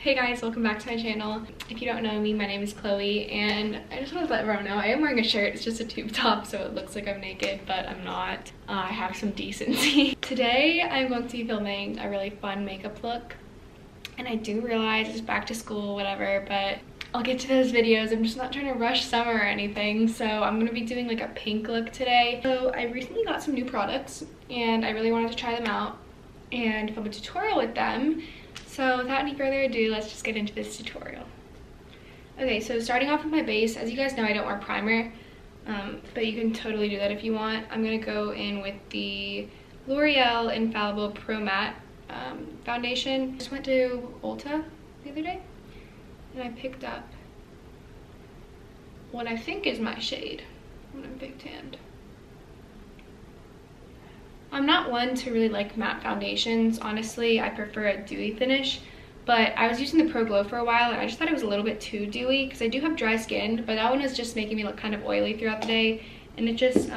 Hey guys, welcome back to my channel. If you don't know me, my name is Chloe, and I just want to let everyone know I am wearing a shirt. It's just a tube top, so it looks like I'm naked, but I'm not. I have some decency. Today, I'm going to be filming a really fun makeup look, and I do realize it's back to school, whatever, but I'll get to those videos. I'm just not trying to rush summer or anything, so I'm going to be doing like a pink look today. So I recently got some new products, and I really wanted to try them out and film a tutorial with them. So without any further ado, let's just get into this tutorial. Okay, so starting off with my base, as you guys know, I don't wear primer, but you can totally do that if you want. I'm gonna go in with the L'Oreal Infallible Pro Matte foundation. I just went to Ulta the other day, and I picked up what I think is my shade when I'm big tanned. I'm not one to really like matte foundations. Honestly, I prefer a dewy finish, but I was using the Pro Glow for a while and I just thought it was a little bit too dewy because I do have dry skin, but that one was just making me look kind of oily throughout the day, and it just,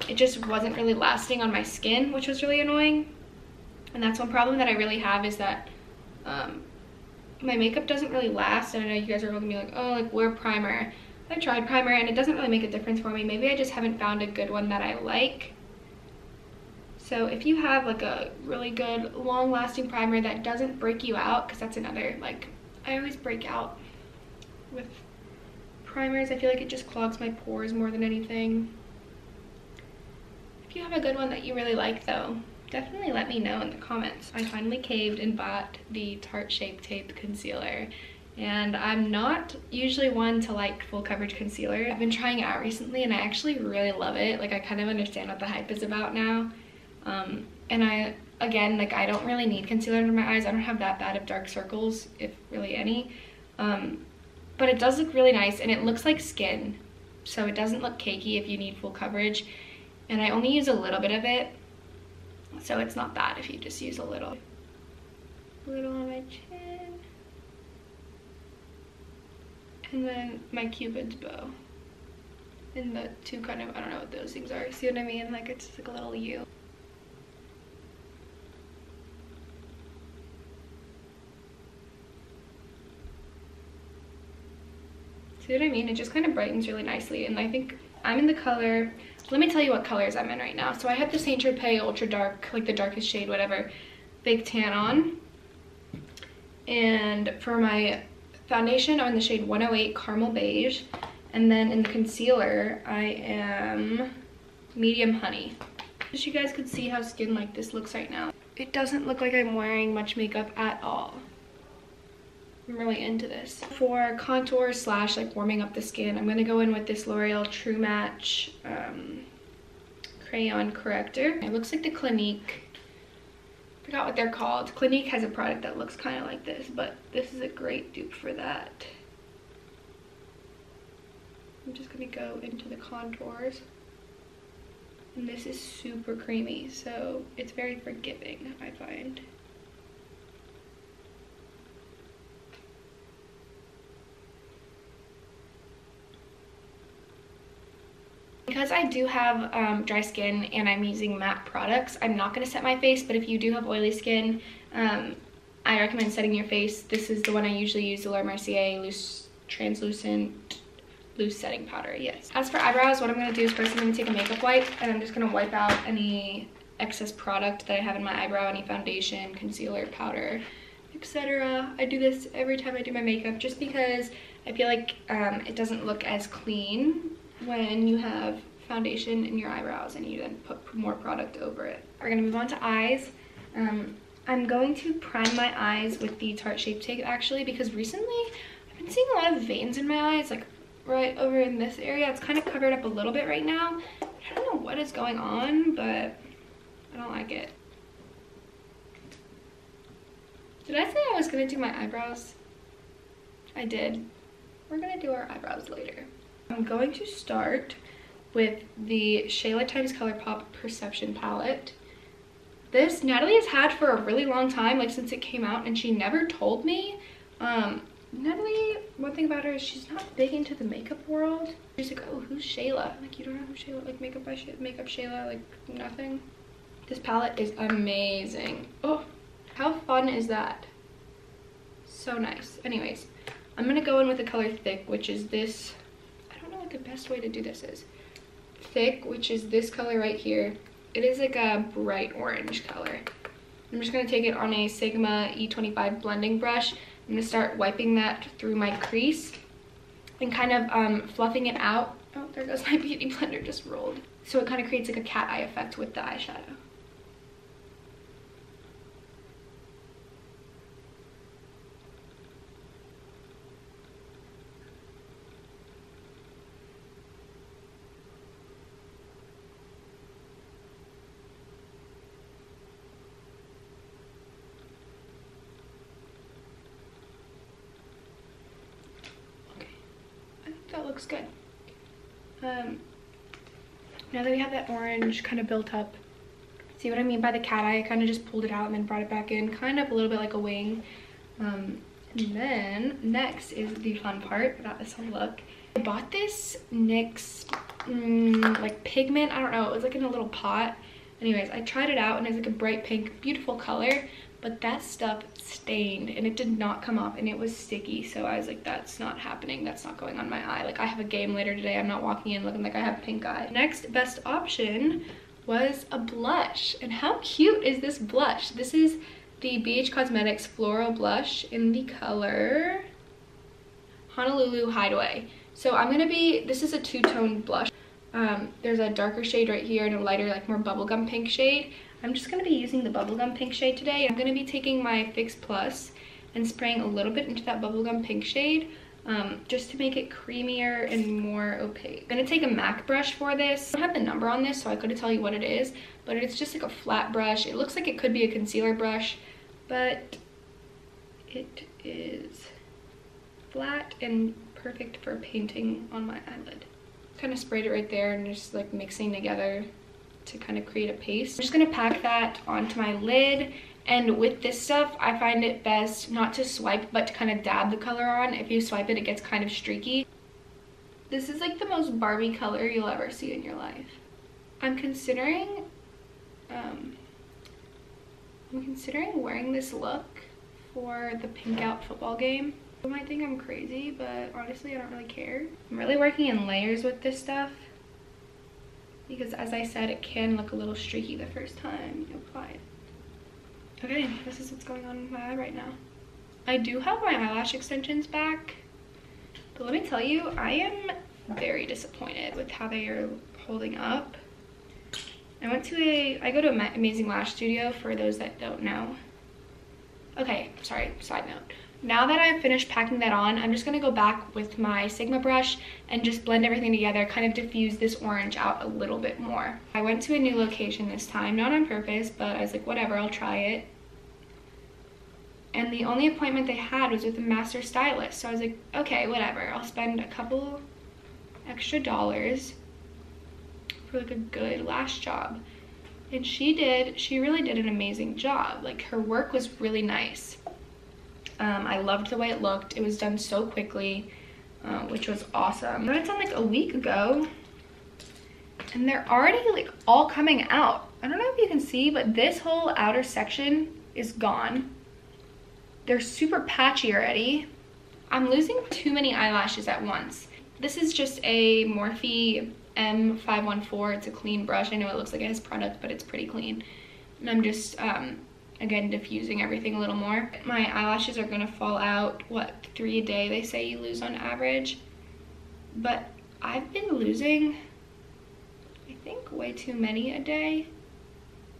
it just wasn't really lasting on my skin, which was really annoying. And that's one problem that I really have, is that my makeup doesn't really last. And I know you guys are looking at me like, oh, like wear primer. I tried primer and it doesn't really make a difference for me. Maybe I just haven't found a good one that I like. So if you have like a really good long-lasting primer that doesn't break you out, because that's another, like, I always break out with primers. I feel like it just clogs my pores more than anything. If you have a good one that you really like though, definitely let me know in the comments. I finally caved and bought the Tarte Shape Tape Concealer. And I'm not usually one to like full coverage concealer. I've been trying it out recently and I actually really love it. Like, I kind of understand what the hype is about now. And I don't really need concealer under my eyes. I don't have that bad of dark circles, if really any. But it does look really nice and it looks like skin. So it doesn't look cakey if you need full coverage. And I only use a little bit of it. So it's not bad if you just use a little. A little on my chin. And then my Cupid's bow. And the two kind of, I don't know what those things are. See what I mean? Like, it's just like a little U. See what I mean? It just kind of brightens really nicely. And I think I'm in the color, let me tell you what colors I'm in right now. So I have the Saint Tropez Ultra Dark, like the darkest shade, whatever, Big Tan on. And for my foundation, I'm in the shade 108 Caramel Beige. And then in the concealer, I am Medium Honey. Just so you guys could see how skin like this looks right now. It doesn't look like I'm wearing much makeup at all. I'm really into this. For contour slash like warming up the skin, I'm gonna go in with this L'Oreal True Match Crayon Corrector. It looks like the Clinique. I forgot what they're called. Clinique has a product that looks kind of like this, but this is a great dupe for that. I'm just gonna go into the contours. And this is super creamy, so it's very forgiving, I find. Because I do have dry skin and I'm using matte products, I'm not going to set my face, but if you do have oily skin, I recommend setting your face. This is the one I usually use, the Laura Mercier Translucent Loose Setting Powder, yes. As for eyebrows, what I'm going to do is first I'm going to take a makeup wipe and I'm just going to wipe out any excess product that I have in my eyebrow, any foundation, concealer, powder, etc. I do this every time I do my makeup just because I feel like it doesn't look as clean when you have foundation in your eyebrows and you then put more product over it. We're gonna move on to eyes. I'm going to prime my eyes with the Tarte Shape Tape actually, because recently I've been seeing a lot of veins in my eyes, like right over in this area. It's kind of covered up a little bit right now. I don't know what is going on, but I don't like it. Did I say I was gonna do my eyebrows? I did. We're gonna do our eyebrows later. I'm going to start with the Shayla times Colourpop Perception Palette. This Natalie has had for a really long time, like since it came out, and she never told me. Natalie, one thing about her is she's not big into the makeup world. She's like, oh, who's Shayla? Like, you don't know who Shayla, like makeup Shayla, like nothing. This palette is amazing. Oh, how fun is that? so nice. Anyways, I'm gonna go in with the color Thick, which is this. I don't know what the best way to do this is. Thick, which is this color right here. It is like a bright orange color. I'm just gonna take it on a Sigma E25 blending brush. I'm gonna start wiping that through my crease and kind of fluffing it out. Oh, there goes my beauty blender, just rolled. So it kind of creates like a cat eye effect with the eyeshadow. That looks good. Now that we have that orange kind of built up, see what I mean by the cat eye? I kind of just pulled it out and then brought it back in, kind of a little bit like a wing. And then next is the fun part about this whole look. I bought this NYX like pigment, I don't know, it was like in a little pot. Anyways, I tried it out and it's like a bright pink, beautiful color, but that stuff stained and it did not come off and it was sticky. So I was like, that's not happening, that's not going on my eye. Like, I have a game later today, I'm not walking in looking like I have pink eye. Next best option was a blush. And how cute is this blush? This is the Beige Cosmetics Floral Blush in the color Honolulu Hideaway. So I'm gonna be, this is a two-tone blush. There's a darker shade right here and a lighter, like more bubblegum pink shade. I'm just going to be using the bubblegum pink shade today. I'm going to be taking my Fix Plus and spraying a little bit into that bubblegum pink shade just to make it creamier and more opaque. I'm going to take a MAC brush for this. I don't have the number on this, so I couldn't tell you what it is, but it's just like a flat brush. It looks like it could be a concealer brush, but it is flat and perfect for painting on my eyelid. Kind of sprayed it right there and just like mixing together to kind of create a paste. I'm just gonna pack that onto my lid, and with this stuff I find it best not to swipe but to kind of dab the color on. If you swipe it gets kind of streaky. This is like the most Barbie color you'll ever see in your life. I'm considering wearing this look for the Pink Out football game. You might think I'm crazy, but honestly I don't really care. I'm really working in layers with this stuff, because as I said, it can look a little streaky the first time you apply it. Okay, this is what's going on with my eye right now. I do have my eyelash extensions back, but let me tell you, I am very disappointed with how they are holding up. I go to Amazing Lash Studio, for those that don't know. Okay, sorry, side note. Now that I've finished packing that on, I'm just gonna go back with my Sigma brush and just blend everything together, kind of diffuse this orange out a little bit more. I went to a new location this time, not on purpose, but I was like, whatever, I'll try it. And the only appointment they had was with a master stylist. So I was like, okay, whatever, I'll spend a couple extra dollars for like a good lash job. And she really did an amazing job. Like, her work was really nice. I loved the way it looked. It was done so quickly, which was awesome. I got it done like a week ago, and they're already like all coming out. I don't know if you can see, but this whole outer section is gone. They're super patchy already. I'm losing too many eyelashes at once. This is just a Morphe M514. It's a clean brush. I know it looks like it has product, but it's pretty clean. And I'm just again, diffusing everything a little more. My eyelashes are gonna fall out, what, 3 a day they say you lose on average. But I've been losing, I think, way too many a day.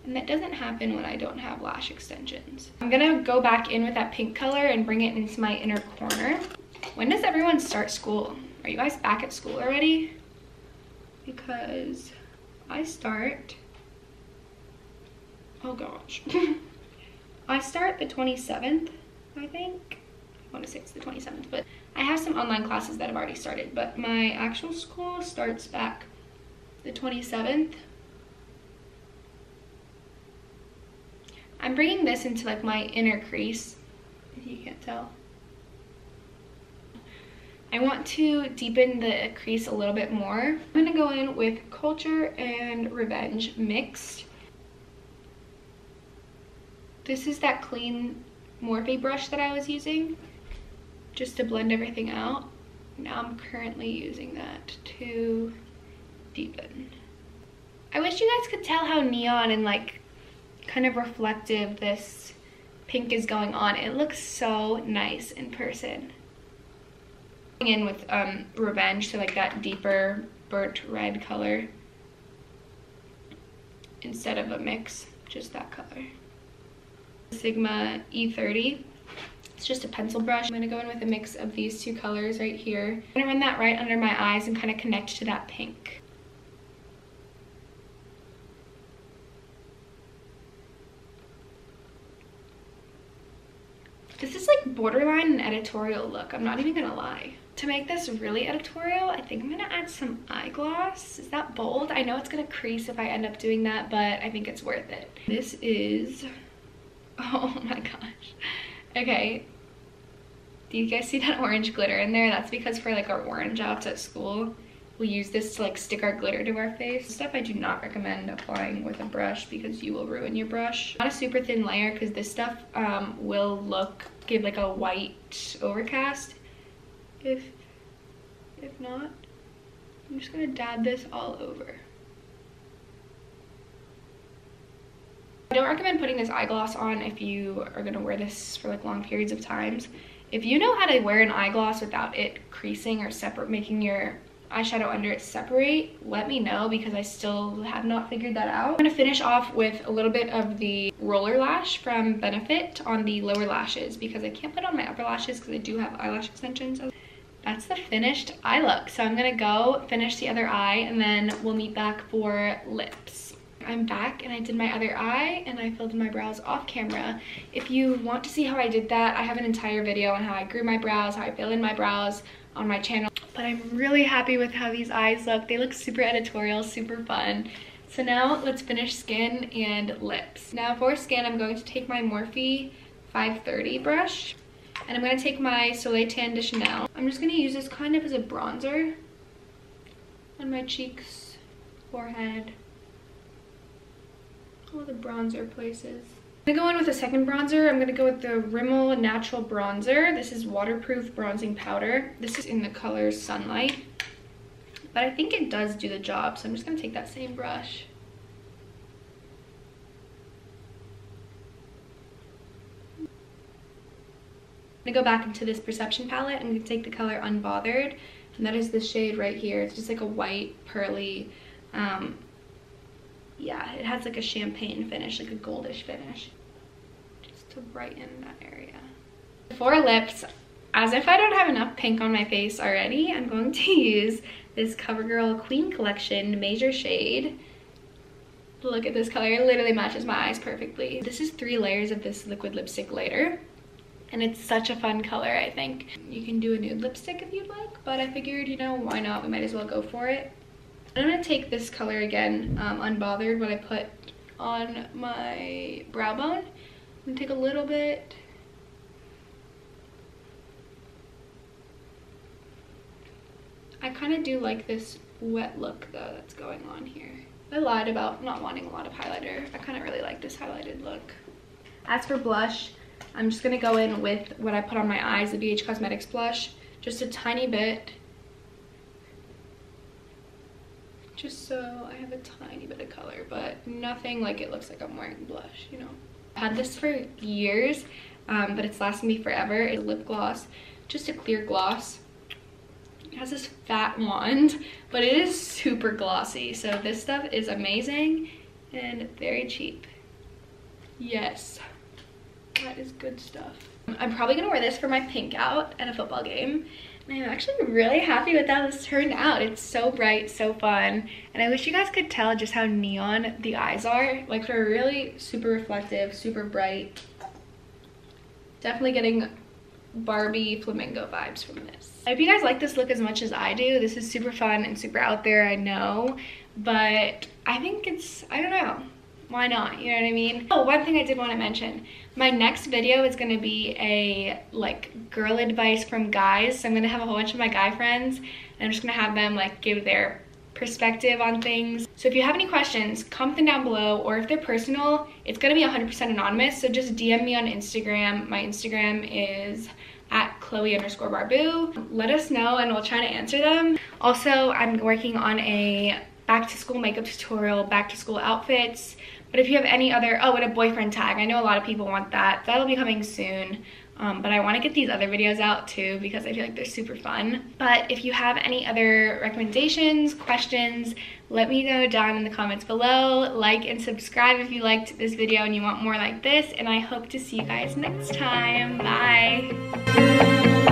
And that doesn't happen when I don't have lash extensions. I'm gonna go back in with that pink color and bring it into my inner corner. When does everyone start school? Are you guys back at school already? Because I start, oh gosh. I start the 27th, I think. I want to say it's the 27th, but I have some online classes that have already started, but my actual school starts back the 27th. I'm bringing this into like my inner crease, if you can't tell. I want to deepen the crease a little bit more. I'm gonna go in with Culture and Revenge mixed. This is that clean Morphe brush that I was using. just to blend everything out. Now I'm currently using that to deepen. I wish you guys could tell how neon and like kind of reflective this pink is going on. It looks so nice in person. In with Revenge, so like that deeper burnt red color instead of a mix, just that color. Sigma E30. It's just a pencil brush. I'm gonna go in with a mix of these two colors right here. I'm gonna run that right under my eyes and kind of connect to that pink. This is like borderline an editorial look, I'm not even gonna lie. To make this really editorial, I think I'm gonna add some eye gloss. Is that bold? I know it's gonna crease if I end up doing that, but I think it's worth it. This is, oh my gosh. Okay, do you guys see that orange glitter in there? That's because for like our orange outs at school, we use this to like stick our glitter to our face. This stuff I do not recommend applying with a brush because you will ruin your brush. Not a super thin layer because this stuff will give like a white overcast. If not, I'm just gonna dab this all over. I don't recommend putting this eye gloss on if you are gonna wear this for like long periods of times. If you know how to wear an eye gloss without it creasing or making your eyeshadow under it separate, let me know because I still have not figured that out. I'm gonna finish off with a little bit of the roller lash from Benefit on the lower lashes because I can't put on my upper lashes because I do have eyelash extensions. That's the finished eye look. So I'm gonna go finish the other eye and then we'll meet back for lips. I'm back and I did my other eye and I filled in my brows off camera. If you want to see how I did that, I have an entire video on how I grew my brows, how I fill in my brows on my channel. But I'm really happy with how these eyes look. They look super editorial, super fun. So now let's finish skin and lips. Now for skin, I'm going to take my Morphe 530 brush and I'm going to take my Soleil Tan de Chanel. I'm just going to use this kind of as a bronzer on my cheeks, forehead, all the bronzer places. I'm gonna go in with a second bronzer. I'm gonna go with the Rimmel Natural Bronzer. This is waterproof bronzing powder. This is in the color Sunlight, but I think it does do the job, so I'm just gonna take that same brush. I'm gonna go back into this Perception palette. I'm gonna take the color Unbothered, and that is the shade right here. It's just like a white, pearly, yeah, it has like a champagne finish, like a goldish finish, just to brighten that area. For lips, as if I don't have enough pink on my face already, I'm going to use this Covergirl Queen Collection Major Shade. Look at this color, it literally matches my eyes perfectly. This is 3 layers of this liquid lipstick later, and it's such a fun color. I think you can do a nude lipstick if you'd like, but I figured, you know, why not? We might as well go for it. I'm gonna take this color again, Unbothered, what I put on my brow bone. I'm gonna take a little bit. I kind of do like this wet look though that's going on here. I lied about not wanting a lot of highlighter. I kind of really like this highlighted look. As for blush, I'm just gonna go in with what I put on my eyes, the BH Cosmetics blush, just a tiny bit. Just so I have a tiny bit of color, but nothing like it looks like I'm wearing blush, you know. I've had this for years, but it's lasted me forever. It's a lip gloss, just a clear gloss. It has this fat wand, but it is super glossy. So this stuff is amazing and very cheap. Yes, that is good stuff. I'm probably gonna wear this for my pink out at a football game. I'm actually really happy with how this turned out. It's so bright, so fun, and I wish you guys could tell just how neon the eyes are. Like, they're really super reflective, super bright. Definitely getting Barbie Flamingo vibes from this. I hope you guys like this look as much as I do. This is super fun and super out there, I know, but I think it's, I don't know. Why not? You know what I mean? Oh, one thing I did want to mention. My next video is going to be a, like, girl advice from guys. So I'm going to have a whole bunch of my guy friends, and I'm just going to have them, like, give their perspective on things. So if you have any questions, comment them down below, or if they're personal, it's gonna be 100% anonymous, so just DM me on Instagram. My Instagram is at Chloe_Barbu. Let us know and we'll try to answer them. Also, I'm working on a back to school makeup tutorial, back to school outfits. But if you have any other, oh, and a boyfriend tag. I know a lot of people want that. That'll be coming soon. But I want to get these other videos out too because I feel like they're super fun. But if you have any other recommendations, questions, let me know down in the comments below. Like and subscribe if you liked this video and you want more like this. And I hope to see you guys next time. Bye.